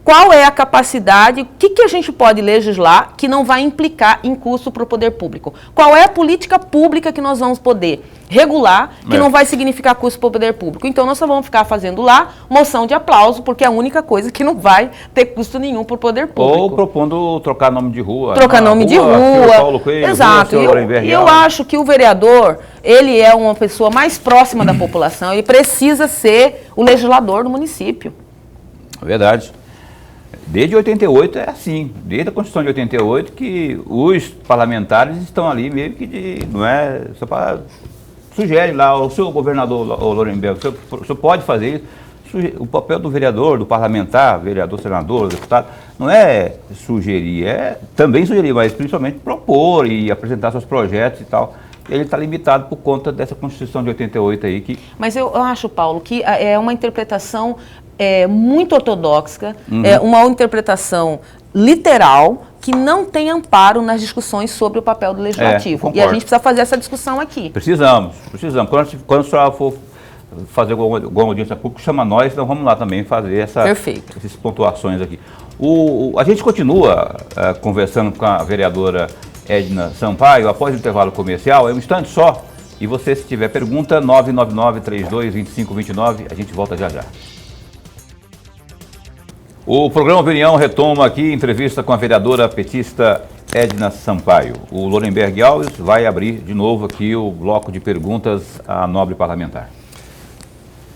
qual é a capacidade, o que a gente pode legislar que não vai implicar em custo para o poder público? Qual é a política pública que nós vamos poder regular que não vai significar custo para o poder público? Então, nós só vamos ficar fazendo lá moção de aplauso, porque é a única coisa que não vai ter custo nenhum para o poder público. Ou propondo trocar nome de rua. Trocar nome de rua. Paulo Coelho, exato. E eu acho que o vereador, ele é uma pessoa mais próxima da população, ele precisa ser o legislador do município. Verdade. Desde 88 é assim, desde a Constituição de 88 que os parlamentares estão ali meio que não é, só para sugere lá, o seu governador, o Lorenberg, o senhor pode fazer isso, o papel do vereador, do parlamentar, vereador, senador, deputado, não é sugerir, é também sugerir, mas principalmente propor e apresentar seus projetos e tal. Ele está limitado por conta dessa Constituição de 88 aí que... Mas eu acho, Paulo, que é uma interpretação muito ortodoxa, uma interpretação literal que não tem amparo nas discussões sobre o papel do Legislativo. E a gente precisa fazer essa discussão aqui. Precisamos. Quando a senhora for fazer alguma audiência pública, chama nós, então vamos lá também fazer essas pontuações aqui. A gente continua conversando com a vereadora Edna Sampaio após o intervalo comercial, é um instante só, e você, se tiver pergunta, 999-32-2529, a gente volta já já. O programa Opinião retoma aqui entrevista com a vereadora petista Edna Sampaio. O Lorenberg Alves vai abrir de novo aqui o bloco de perguntas à nobre parlamentar.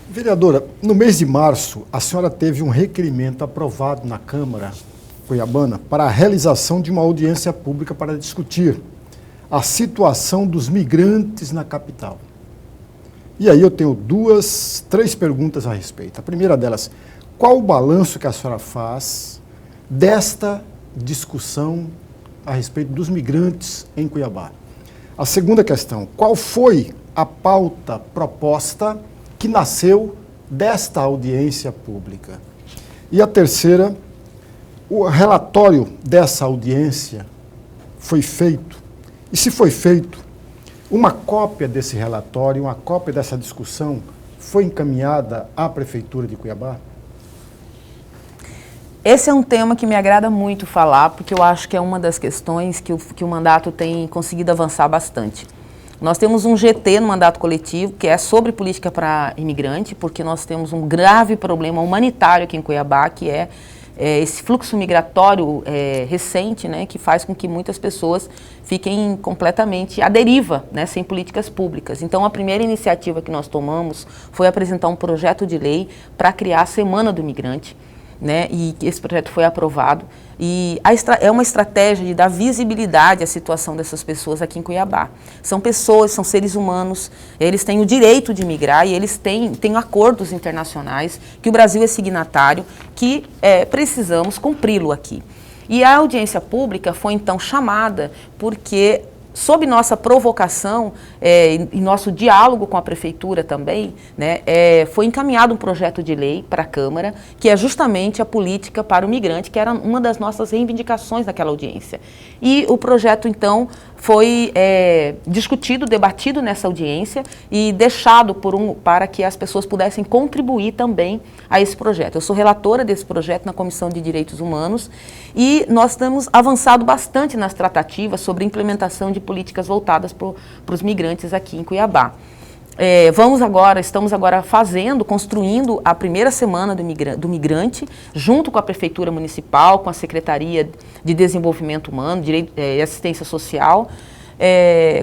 Vereadora, no mês de março, a senhora teve um requerimento aprovado na Câmara Cuiabana para a realização de uma audiência pública para discutir a situação dos migrantes na capital. E aí eu tenho três perguntas a respeito. A primeira delas, qual o balanço que a senhora faz desta discussão a respeito dos migrantes em Cuiabá? A segunda questão, qual foi a pauta proposta que nasceu desta audiência pública? E a terceira, o relatório dessa audiência foi feito? E se foi feito, uma cópia desse relatório, uma cópia dessa discussão foi encaminhada à Prefeitura de Cuiabá? Esse é um tema que me agrada muito falar, porque eu acho que é uma das questões que o mandato tem conseguido avançar bastante. Nós temos um GT no mandato coletivo, que é sobre política para imigrante, porque nós temos um grave problema humanitário aqui em Cuiabá, que é esse fluxo migratório recente, né, que faz com que muitas pessoas fiquem completamente à deriva, né, sem políticas públicas. Então, a primeira iniciativa que nós tomamos foi apresentar um projeto de lei para criar a Semana do Imigrante, né, e esse projeto foi aprovado. E é uma estratégia de dar visibilidade à situação dessas pessoas aqui em Cuiabá. São pessoas, são seres humanos, eles têm o direito de migrar e eles têm acordos internacionais que o Brasil é signatário, que precisamos cumpri-lo aqui. E a audiência pública foi então chamada porque, sob nossa provocação e nosso diálogo com a Prefeitura também, né, foi encaminhado um projeto de lei para a Câmara, que é justamente a política para o migrante, que era uma das nossas reivindicações naquela audiência. E o projeto, então, foi discutido, debatido nessa audiência e deixado para que as pessoas pudessem contribuir também a esse projeto. Eu sou relatora desse projeto na Comissão de Direitos Humanos e nós temos avançado bastante nas tratativas sobre implementação de políticas voltadas para os migrantes aqui em Cuiabá. Estamos agora construindo a primeira semana do migrante, junto com a Prefeitura Municipal, com a Secretaria de Desenvolvimento Humano, Direito e Assistência Social,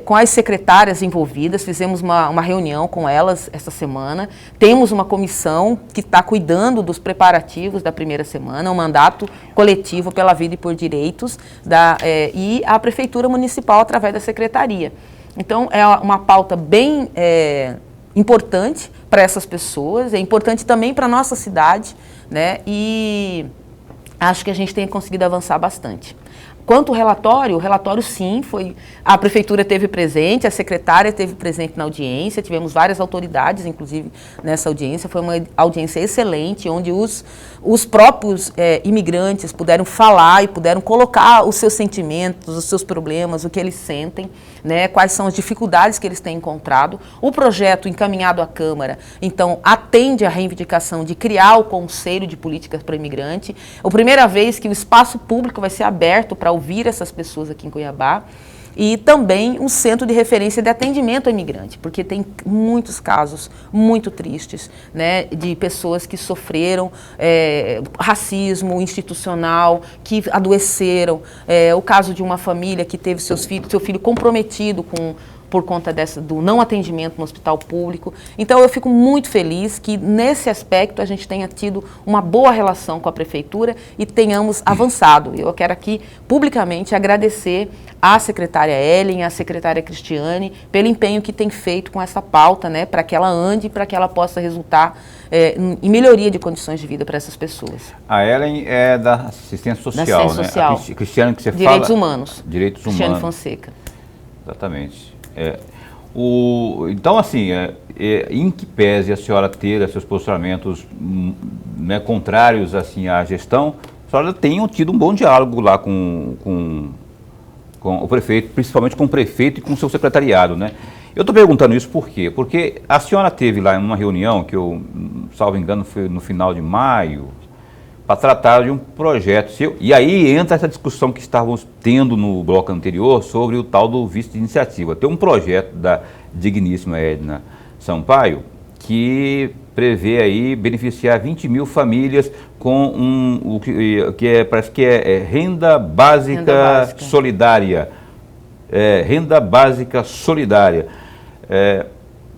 com as secretárias envolvidas. Fizemos uma reunião com elas essa semana. Temos uma comissão que está cuidando dos preparativos da primeira semana, um mandato coletivo pela vida e por direitos, e a Prefeitura Municipal através da Secretaria. Então, é uma pauta bem importante para essas pessoas, é importante também para a nossa cidade, né? E acho que a gente tem conseguido avançar bastante. Quanto ao relatório sim, a Prefeitura esteve presente, a secretária esteve presente na audiência, tivemos várias autoridades, inclusive, nessa audiência. Foi uma audiência excelente, onde os próprios imigrantes puderam falar e puderam colocar os seus sentimentos, os seus problemas, o que eles sentem, né, quais são as dificuldades que eles têm encontrado. O projeto encaminhado à Câmara, então, atende à reivindicação de criar o Conselho de Políticas para o Imigrante. É a primeira vez que o espaço público vai ser aberto para ouvir essas pessoas aqui em Cuiabá, e também um centro de referência de atendimento ao imigrante, porque tem muitos casos muito tristes, né, de pessoas que sofreram racismo institucional, que adoeceram, o caso de uma família que teve seu filho comprometido por conta do não atendimento no hospital público. Então, eu fico muito feliz que, nesse aspecto, a gente tenha tido uma boa relação com a Prefeitura e tenhamos avançado. Eu quero aqui, publicamente, agradecer à secretária Ellen, à secretária Cristiane, pelo empenho que tem feito com essa pauta, né, para que ela ande, para que ela possa resultar em melhoria de condições de vida para essas pessoas. A Ellen é da assistência social, da assistência social. A Cristiane, que você Direitos fala... Humanos. Direitos Humanos. Cristiane Fonseca. Exatamente. Então, assim, em que pese a senhora ter seus posicionamentos né, contrários assim, à gestão, a senhora tem tido um bom diálogo lá com o prefeito, principalmente com o prefeito e com o seu secretariado, né? Eu estou perguntando isso por quê? Porque a senhora teve lá em uma reunião, que eu, salvo engano, foi no final de maio, para tratar de um projeto seu. E aí entra essa discussão que estávamos tendo no bloco anterior sobre o tal do vice de iniciativa. Tem um projeto da digníssima Edna Sampaio que prevê aí beneficiar 20 mil famílias com parece que é renda básica solidária. Renda básica solidária.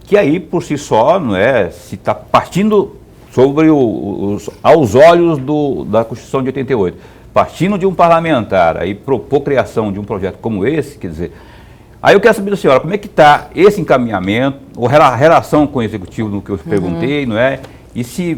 Que aí por si só, não é, se está partindo sobre aos olhos da Constituição de 88, partindo de um parlamentar, aí propor criação de um projeto como esse, quer dizer, aí eu quero saber da senhora, como é que está esse encaminhamento, ou a relação com o Executivo, no que eu perguntei, não é? E se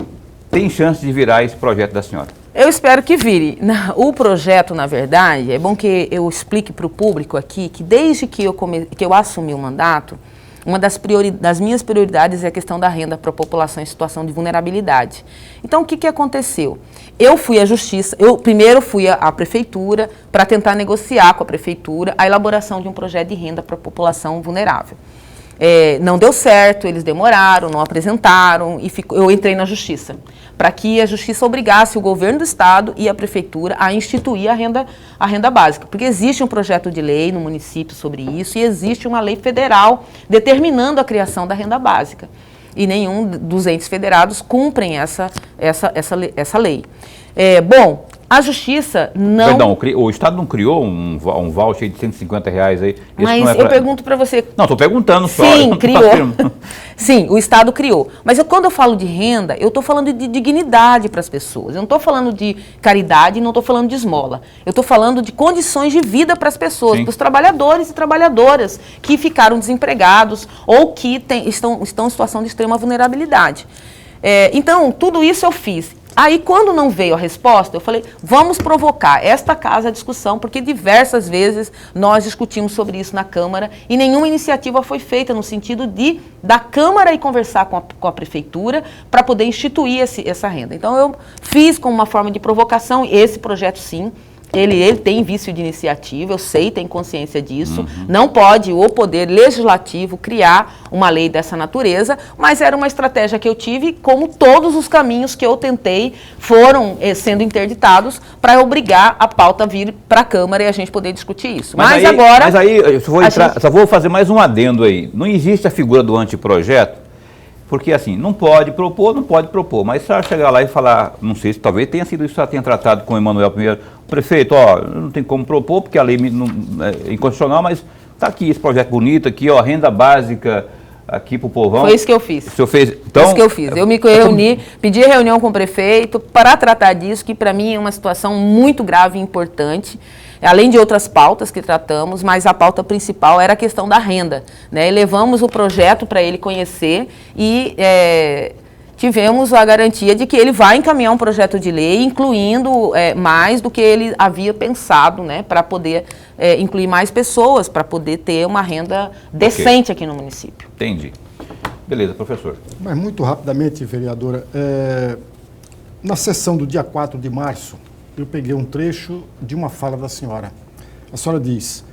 tem chance de virar esse projeto da senhora? Eu espero que vire. O projeto, na verdade, é bom que eu explique para o público aqui que desde que eu assumi o mandato, uma das minhas prioridades é a questão da renda para a população em situação de vulnerabilidade. Então, o que aconteceu? Eu fui à Justiça, primeiro fui à Prefeitura para tentar negociar com a Prefeitura a elaboração de um projeto de renda para a população vulnerável. Não deu certo, eles demoraram, não apresentaram, e eu entrei na Justiça, para que a Justiça obrigasse o governo do Estado e a Prefeitura a instituir a renda básica, porque existe um projeto de lei no município sobre isso e existe uma lei federal determinando a criação da renda básica, e nenhum dos entes federados cumprem essa lei. Bom, a Justiça não... Perdão, o Estado não criou um voucher de R$150 aí? Mas eu pergunto para você... Não, estou perguntando só. Sim, criou. Sim, o Estado criou. Mas quando eu falo de renda, eu estou falando de dignidade para as pessoas. Eu não estou falando de caridade, não estou falando de esmola. Eu estou falando de condições de vida para as pessoas, para os trabalhadores e trabalhadoras que ficaram desempregados ou que estão em situação de extrema vulnerabilidade. Então, tudo isso eu fiz. Aí, quando não veio a resposta, eu falei, vamos provocar esta casa a discussão, porque diversas vezes nós discutimos sobre isso na Câmara e nenhuma iniciativa foi feita no sentido da Câmara ir conversar com a Prefeitura para poder instituir essa renda. Então, eu fiz como uma forma de provocação esse projeto, sim. Ele tem vício de iniciativa, eu sei, tem consciência disso. Não pode o poder legislativo criar uma lei dessa natureza, mas era uma estratégia que eu tive, como todos os caminhos que eu tentei foram sendo interditados para obrigar a pauta a vir para a Câmara e a gente poder discutir isso. Mas aí, só vou fazer mais um adendo aí. Não existe a figura do anteprojeto, porque assim, não pode propor, mas se ela chegar lá e falar, não sei se talvez tenha sido isso, ela tenha tratado com o Emanuel primeiro, prefeito, ó, não tem como propor, porque a lei não, é inconstitucional, mas está aqui esse projeto bonito aqui, ó, renda básica aqui para o povão. Foi isso que eu fiz. O senhor fez? Então, isso que eu fiz. Eu me reuni, pedi reunião com o prefeito para tratar disso, que para mim é uma situação muito grave e importante, além de outras pautas que tratamos, mas a pauta principal era a questão da renda, né? E levamos o projeto para ele conhecer e tivemos a garantia de que ele vai encaminhar um projeto de lei, incluindo mais do que ele havia pensado, né? Para poder incluir mais pessoas, para poder ter uma renda decente aqui no município. Entendi. Beleza, professor. Mas muito rapidamente, vereadora, na sessão do dia 4 de março, eu peguei um trecho de uma fala da senhora. A senhora diz,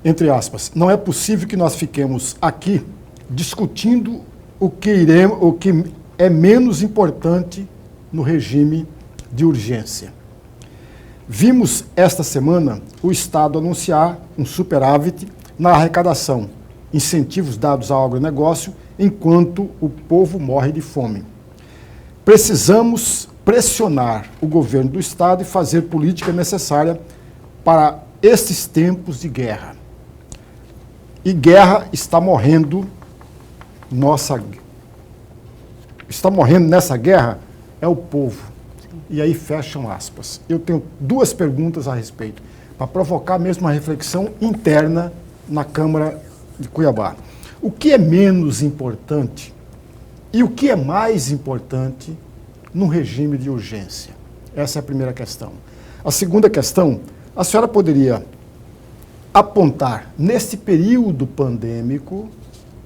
entre aspas, não é possível que nós fiquemos aqui discutindo o que é menos importante no regime de urgência. Vimos esta semana o Estado anunciar um superávit na arrecadação, incentivos dados ao agronegócio, enquanto o povo morre de fome. Precisamos pressionar o governo do Estado e fazer política necessária para esses tempos de guerra. E guerra está morrendo, nessa guerra é o povo. E aí fecham aspas. Eu tenho duas perguntas a respeito, para provocar mesmo uma reflexão interna na Câmara de Cuiabá. O que é menos importante e o que é mais importante no regime de urgência? Essa é a primeira questão. A segunda questão, a senhora poderia apontar, neste período pandêmico,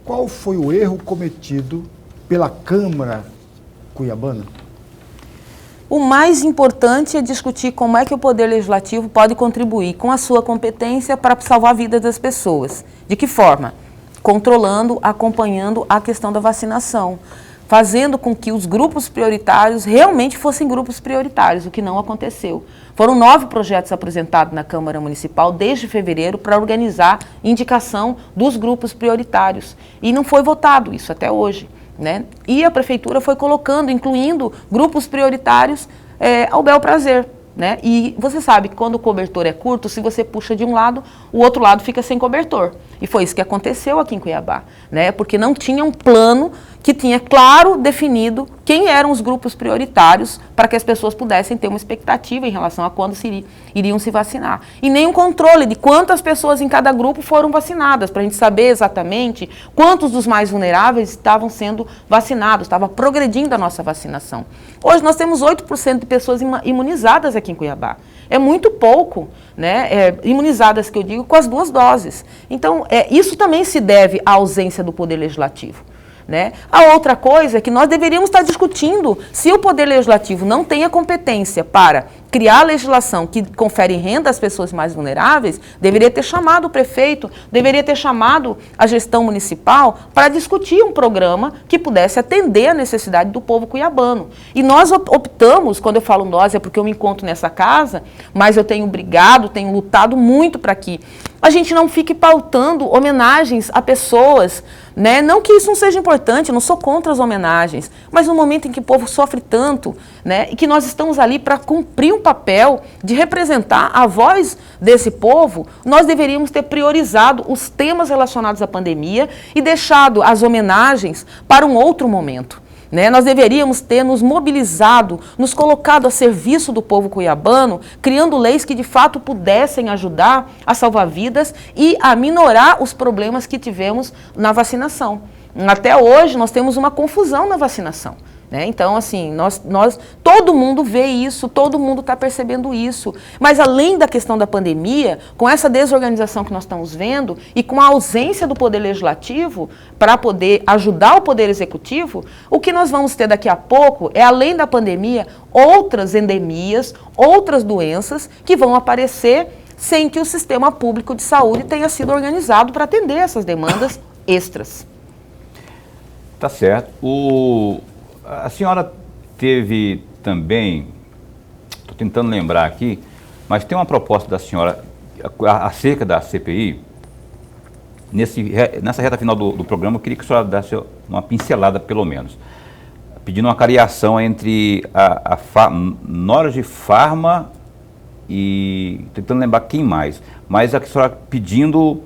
qual foi o erro cometido pela Câmara cuiabana? O mais importante é discutir como é que o Poder Legislativo pode contribuir com a sua competência para salvar a vida das pessoas. De que forma? Controlando, acompanhando a questão da vacinação, fazendo com que os grupos prioritários realmente fossem grupos prioritários, o que não aconteceu. Foram 9 projetos apresentados na Câmara Municipal desde fevereiro para organizar indicação dos grupos prioritários. E não foi votado isso até hoje, né? E a Prefeitura foi colocando, incluindo grupos prioritários ao bel prazer. Né? E você sabe que quando o cobertor é curto, se você puxa de um lado, o outro lado fica sem cobertor. E foi isso que aconteceu aqui em Cuiabá, né? Porque não tinha um plano que tinha claro definido quem eram os grupos prioritários para que as pessoas pudessem ter uma expectativa em relação a quando iriam se vacinar. E nem um controle de quantas pessoas em cada grupo foram vacinadas, para a gente saber exatamente quantos dos mais vulneráveis estavam sendo vacinados, estava progredindo a nossa vacinação. Hoje nós temos 8% de pessoas imunizadas aqui em Cuiabá. É muito pouco, né? Imunizadas, que eu digo, com as 2 doses. Então, isso também se deve à ausência do Poder Legislativo. Né? A outra coisa é que nós deveríamos estar discutindo se o Poder Legislativo não tem a competência para criar a legislação que confere renda às pessoas mais vulneráveis, deveria ter chamado o prefeito, deveria ter chamado a gestão municipal para discutir um programa que pudesse atender a necessidade do povo cuiabano. E nós optamos, quando eu falo nós, é porque eu me encontro nessa casa, mas eu tenho brigado, tenho lutado muito para que a gente não fique pautando homenagens a pessoas, né? Não que isso não seja importante, eu não sou contra as homenagens, mas no momento em que o povo sofre tanto, né? E que nós estamos ali para cumprir um papel de representar a voz desse povo, nós deveríamos ter priorizado os temas relacionados à pandemia e deixado as homenagens para um outro momento. Né? Nós deveríamos ter nos mobilizado, nos colocado a serviço do povo cuiabano, criando leis que de fato pudessem ajudar a salvar vidas e a minorar os problemas que tivemos na vacinação. Até hoje nós temos uma confusão na vacinação. Né? Então, assim, todo mundo vê isso, todo mundo está percebendo isso. Mas além da questão da pandemia, com essa desorganização que nós estamos vendo e com a ausência do Poder Legislativo para poder ajudar o Poder Executivo, o que nós vamos ter daqui a pouco é, além da pandemia, outras endemias, outras doenças que vão aparecer sem que o sistema público de saúde tenha sido organizado para atender essas demandas extras. Tá certo. A senhora teve também, estou tentando lembrar aqui, mas tem uma proposta da senhora acerca da CPI. Nessa reta final do programa, eu queria que a senhora desse uma pincelada, pelo menos, pedindo uma cariação entre a Norge Pharma e, tentando lembrar quem mais, mas a senhora pedindo,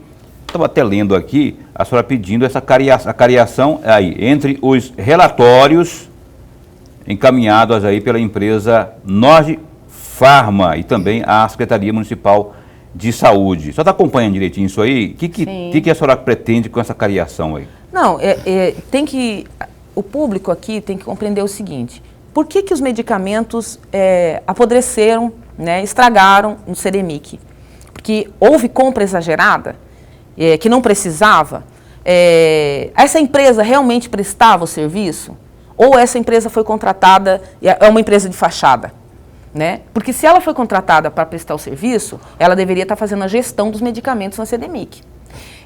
estava até lendo aqui, a senhora pedindo essa cariação aí, entre os relatórios encaminhados aí pela empresa Norge Pharma e também a Secretaria Municipal de Saúde. A senhora está acompanhando direitinho isso aí? O que a senhora pretende com essa cariação aí? Não, o público aqui tem que compreender o seguinte: por que os medicamentos apodreceram, né, estragaram no Ceremic? Porque houve compra exagerada, que não precisava? Essa empresa realmente prestava o serviço? Ou essa empresa foi contratada, é uma empresa de fachada? Né? Porque se ela foi contratada para prestar o serviço, ela deveria estar fazendo a gestão dos medicamentos na CDMIC.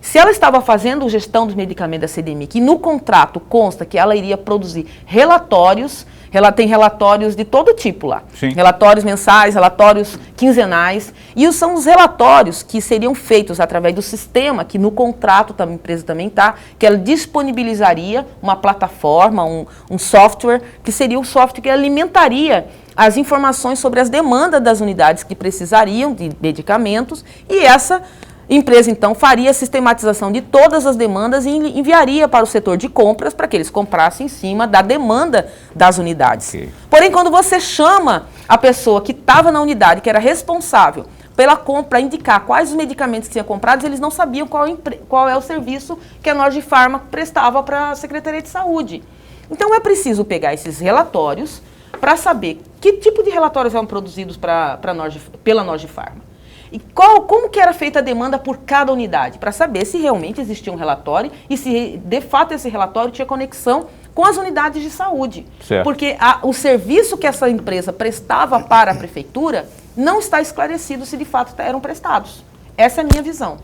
Se ela estava fazendo a gestão dos medicamentos da CDMIC e no contrato consta que ela iria produzir relatórios, ela tem relatórios de todo tipo lá. Sim. Relatórios mensais, relatórios quinzenais, e são os relatórios que seriam feitos através do sistema, que no contrato a empresa também está, que ela disponibilizaria uma plataforma, um software, que seria o software que alimentaria as informações sobre as demandas das unidades que precisariam de medicamentos, e essa empresa, então, faria a sistematização de todas as demandas e enviaria para o setor de compras para que eles comprassem em cima da demanda das unidades. Okay. Porém, quando você chama a pessoa que estava na unidade, que era responsável pela compra, para indicar quais os medicamentos que tinham comprados, eles não sabiam qual é o serviço que a Norge Pharma prestava para a Secretaria de Saúde. Então, é preciso pegar esses relatórios para saber que tipo de relatórios eram produzidos pela Norge Pharma. E como que era feita a demanda por cada unidade, para saber se realmente existia um relatório e se de fato esse relatório tinha conexão com as unidades de saúde. Certo. Porque o serviço que essa empresa prestava para a prefeitura não está esclarecido se de fato eram prestados. Essa é a minha visão.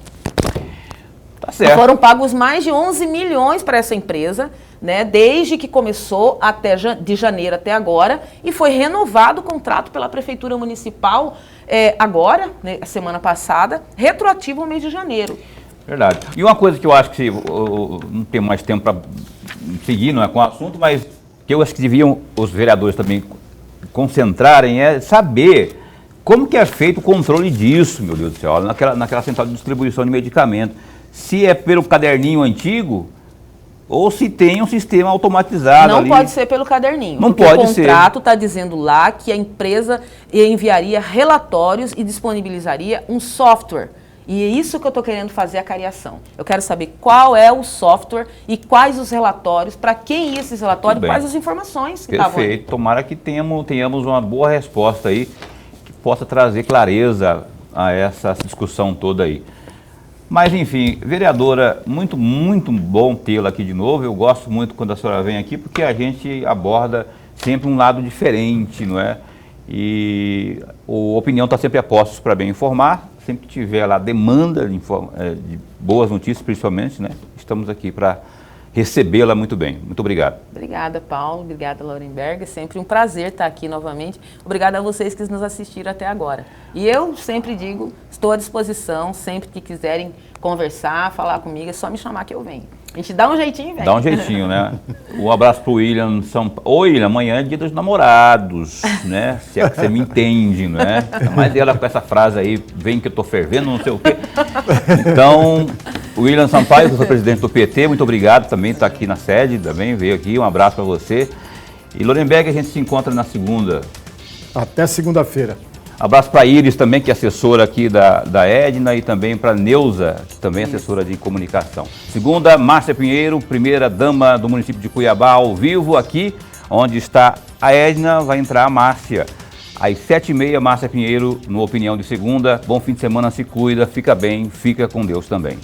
Tá certo. Foram pagos mais de 11 milhões para essa empresa, né, desde que começou de janeiro até agora, e foi renovado o contrato pela Prefeitura Municipal agora, né, semana passada, retroativo ao mês de janeiro. Verdade. E uma coisa que eu acho que não tem mais tempo para seguir, não é com o assunto, mas que eu acho que deviam os vereadores também concentrarem é saber como que é feito o controle disso, meu Deus do céu, naquela central de distribuição de medicamentos. Se é pelo caderninho antigo ou se tem um sistema automatizado. Não ali. Pode ser pelo caderninho. Não pode ser. O contrato está dizendo lá que a empresa enviaria relatórios e disponibilizaria um software. E é isso que eu estou querendo fazer a cariação. Eu quero saber qual é o software e quais os relatórios, para quem esses relatórios, quais as informações que estavam aí. Perfeito. Tomara que tenhamos uma boa resposta aí, que possa trazer clareza a essa discussão toda aí. Mas, enfim, vereadora, muito, muito bom tê-la aqui de novo. Eu gosto muito quando a senhora vem aqui, porque a gente aborda sempre um lado diferente, não é? E a opinião está sempre a postos para bem informar. Sempre que tiver lá demanda de boas notícias, principalmente, né? Estamos aqui para recebê-la muito bem. Muito obrigado. Obrigada, Paulo. Obrigada, Laurenberg. É sempre um prazer estar aqui novamente. Obrigada a vocês que nos assistiram até agora. E eu sempre digo, estou à disposição, sempre que quiserem conversar, falar comigo, é só me chamar que eu venho. A gente dá um jeitinho e vem. Dá um jeitinho, né? Um abraço pro William Ô, William, amanhã é dia dos namorados, né? Se é que você me entende, não é? Mas ela com essa frase aí, vem que eu tô fervendo, não sei o quê. Então, o William Sampaio, que foi presidente do PT, muito obrigado também, está aqui na sede, também veio aqui, um abraço para você. E Laurenberg, a gente se encontra na segunda. Até segunda-feira. Abraço para a Iris também, que é assessora aqui da Edna, e também para a Neuza, que também é assessora de comunicação. Segunda, Márcia Pinheiro, primeira dama do município de Cuiabá, ao vivo aqui, Onde está a Edna, vai entrar a Márcia. Às 7h30, Márcia Pinheiro, no Opinião de Segunda. Bom fim de semana, se cuida, fica bem, fica com Deus também.